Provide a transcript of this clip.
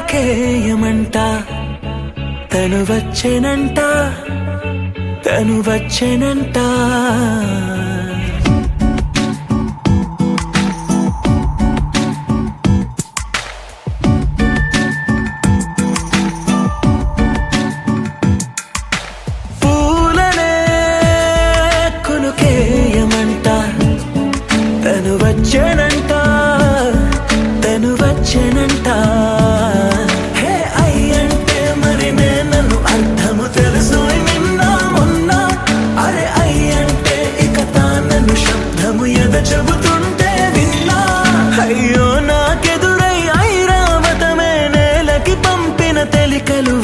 కొనుకేయమంట తను వచ్చెనంట తను వచ్చెనంట పూలనే కొనుకేయమంట తను వచ్చెనంట తను వచ్చెనంట హే అయ్యంటే మరి నన్ను అర్థము తెలుసు నిన్న మొన్న అరే అయ్యంటే ఇక తానను శబ్దము ఎద చెబుతుంటే విన్నా అయ్యో నాకెదురై ఐరావతమే నేలకి పంపిన తెలికలు